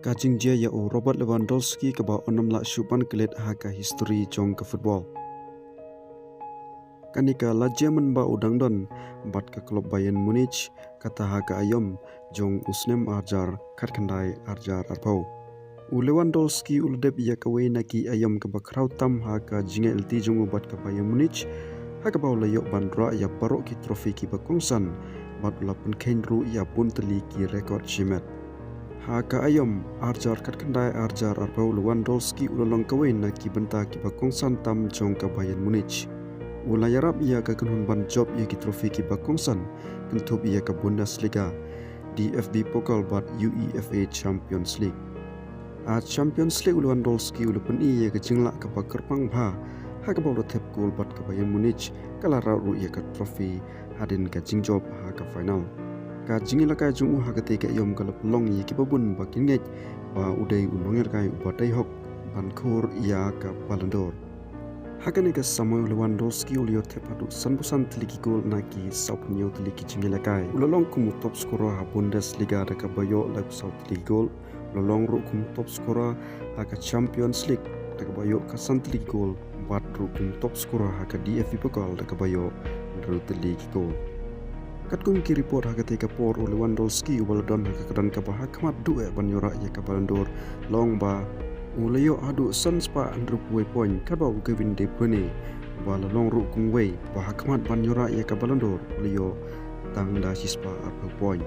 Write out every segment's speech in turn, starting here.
Kajing dia ya Robert Lewandowski ke bawah 6 lak syupan kelet haka history jong ke football. Kanika lajia menba udang don bat ke klub Bayern Munich kata haka ayom jong usnem arjar katkandai arjar arpau. Lewandowski uldep ya kawai naki ayom ke bakrau tam haka jinga LT jong bat ke Bayern Munich haka bau layok bandra ya barok ki trofi ki bakongsan bat ulapun kenru ya pun teli ki rekod jimet. Haka ayom arjar katkandai arjar arpau Lewandowski ulalong kawai naki benta ki bakongsan tam jong ke Bayern Munich. Ulayarap ia ke kenhun ban job ia ki trofi ki bakongsan kentup ia ke Bundesliga DFB Pokal bat UEFA Champions League. Champions League Lewandowski ulapun ia ke jingla ke bakerpang bha haka bau tep gol bat ke Bayern Munich kala ru ia ke trofi hadin ke jing job haka final. Ka jingila ka jungu haka te ka yom kala pelong ia ki babun bakin ngej ba udai unongir kai ubadai hok ban khur ia ka Ballon d'Or. Hakane ka Samuel Lewandowski ulio tepadu sanbusan teliki gol naki saupnyo teliki jingila kai ulalong kumu top scorer ha Bundesliga da ka bayo lab sau teliki gol ulalong ru kumu top scorer ha ka Champions League da ka bayo ka san teliki gol bat ru kumu top scorer ha ka DFB Pokal da ka bayo ru teliki gol. Katkum ki report haka te ka por Lewandowski ubaladon haka kadan ka bah kamat du ban yora ya ka Ballon d'Or long ba ulayo adu sanspa andru puai point kadba Kevin De Bruyne bala long ru kungwei bah kamat ban yora ya ka Ballon d'Or ulayo tang da sispa apa point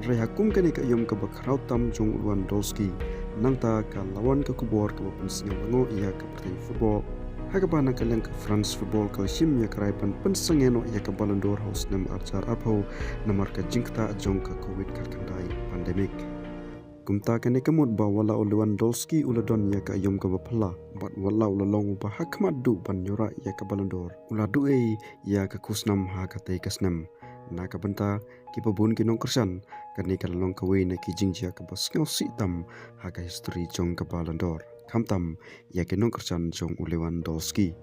re hakum kani ka yom ka bakrau tam jong Lewandowski nangta ka lawan ka kubor ka pun singalango ia ka partai football haka bana kalian ke France Football Kalsim ya keraipan pensengeno ya ke Ballon d'Or host nem arjar apau namar ke jingkta jong ke COVID karkandai pandemik. Kumta kene kemud ba wala Lewandowski uladon ya ke ayom ke bapala bat wala ulalong ba hakmat du ban yora ya ke Ballon d'Or uladu ya ke kusnam haka te kasnem na ka benta ki babun ki nong kersan kani ka long kawe na ki jingjia ke basngau sitam haka history jong ke Ballon d'Or. Kamtam ya ke nong kersan jong Lewandowski.